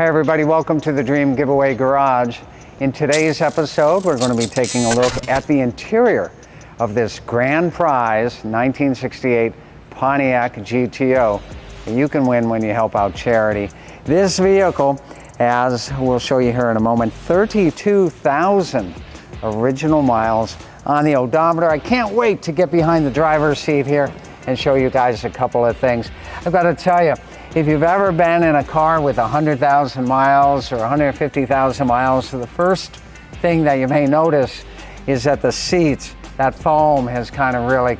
Hi everybody, welcome to the Dream Giveaway Garage. In today's episode, we're going to be taking a look at the interior of this grand prize 1968 Pontiac GTO. You can win when you help out charity. This vehicle, as we'll show you here in a moment, 32,000 original miles on the odometer. I can't wait to get behind the driver's seat here and show you guys a couple of things. I've got to tell you, if you've ever been in a car with 100,000 miles or 150,000 miles, the first thing that you may notice is that the seats, that foam has really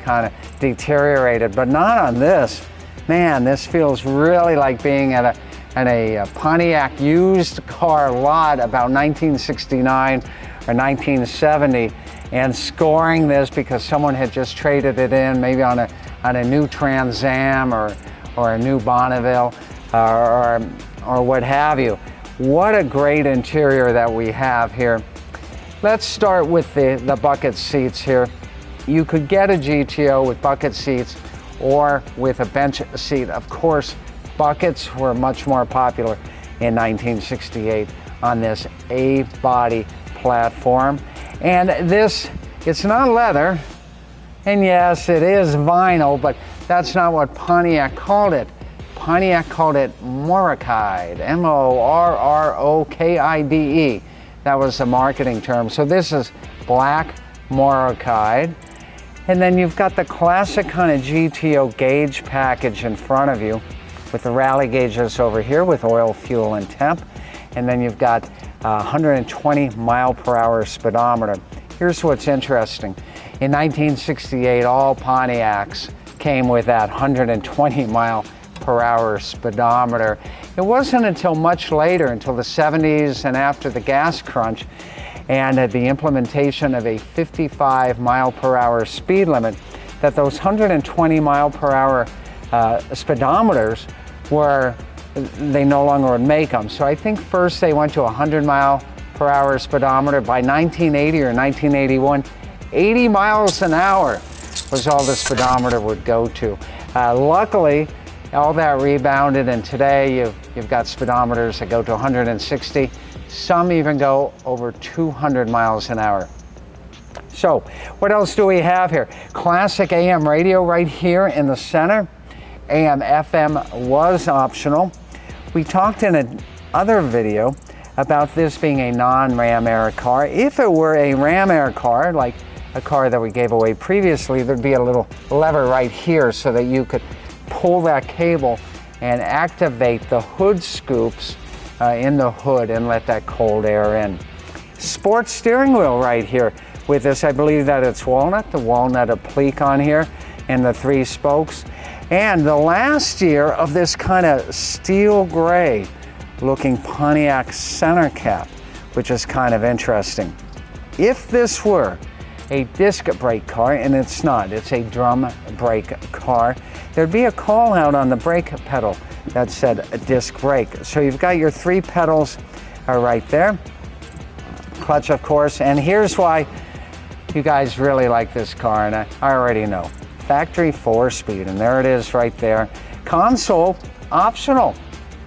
deteriorated, but not on this. Man, this feels really like being at a Pontiac used car lot about 1969 or 1970 and scoring this because someone had just traded it in, maybe on a new Trans Am or a new Bonneville or what have you. What a great interior that we have here. Let's start with the bucket seats here. You could get a GTO with bucket seats or with a bench seat. Of course, buckets were much more popular in 1968 on this A-body platform. And this, it's not leather, and yes, it is vinyl, but that's not what Pontiac called it. Pontiac called it Morrokide, M-O-R-R-O-K-I-D-E. That was the marketing term. So this is black Morrokide. And then you've got the classic kind of GTO gauge package in front of you with the rally gauges over here with oil, fuel, and temp. And then you've got 120 mile per hour speedometer. Here's what's interesting. In 1968, all Pontiacs came with that 120 mile per hour speedometer. It wasn't until much later, until the 70s and after the gas crunch and the implementation of a 55 mile per hour speed limit, that those 120 mile per hour speedometers they no longer would make them. So I think first they went to 100 mile per hour speedometer. By 1980 or 1981, 80 miles an hour was all the speedometer would go to. Luckily, all that rebounded, and today you've got speedometers that go to 160. Some even go over 200 miles an hour. So what else do we have here? Classic AM radio right here in the center. AM FM was optional. We talked in another video about this being a non-Ram Air car. If it were a Ram Air car, like a car that we gave away previously, there'd be a little lever right here so that you could pull that cable and activate the hood scoops in the hood and let that cold air in. Sports steering wheel right here with this. I believe that it's walnut, the walnut applique on here, and the 3 spokes. And the last year of this kind of steel gray looking Pontiac center cap, which is kind of interesting. If this were a disc brake car, and it's not, it's a drum brake car, there'd be a call out on the brake pedal that said a disc brake. So you've got your 3 pedals right there. Clutch, of course, and here's why you guys really like this car, and I already know. Factory 4-speed, and there it is right there. Console, optional.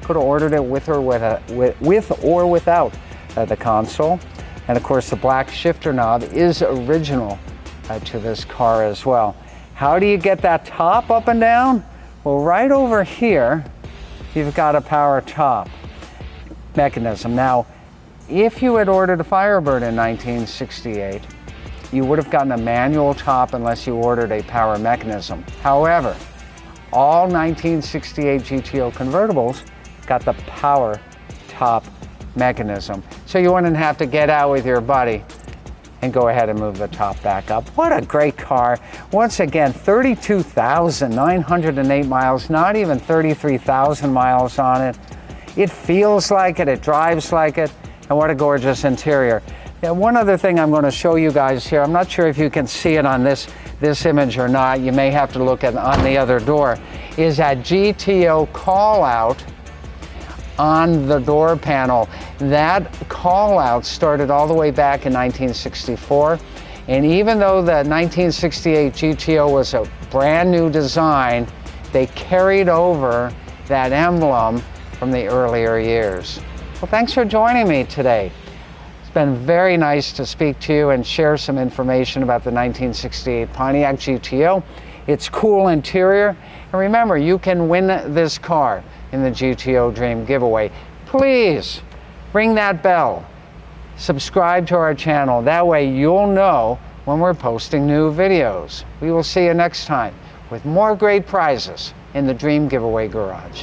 Could have ordered it with or without the console. And of course, the black shifter knob is original to this car as well. How do you get that top up and down? Well, right over here, you've got a power top mechanism. Now, if you had ordered a Firebird in 1968, you would have gotten a manual top unless you ordered a power mechanism. However, all 1968 GTO convertibles got the power top mechanism. So you wouldn't have to get out with your buddy and go ahead and move the top back up. What a great car. Once again, 32,908 miles, not even 33,000 miles on it. It feels like it, it drives like it, and what a gorgeous interior. Yeah, one other thing I'm going to show you guys here, I'm not sure if you can see it on this image or not, you may have to look at on the other door, is that GTO call out on the door panel. That call out started all the way back in 1964, and even though the 1968 GTO was a brand new design, they carried over that emblem from the earlier years. Well, thanks for joining me today. It's been very nice to speak to you and share some information about the 1968 Pontiac GTO, its cool interior. And remember, you can win this car in the GTO Dream Giveaway. Please ring that bell. Subscribe to our channel. That way you'll know when we're posting new videos. We will see you next time with more great prizes in the Dream Giveaway Garage.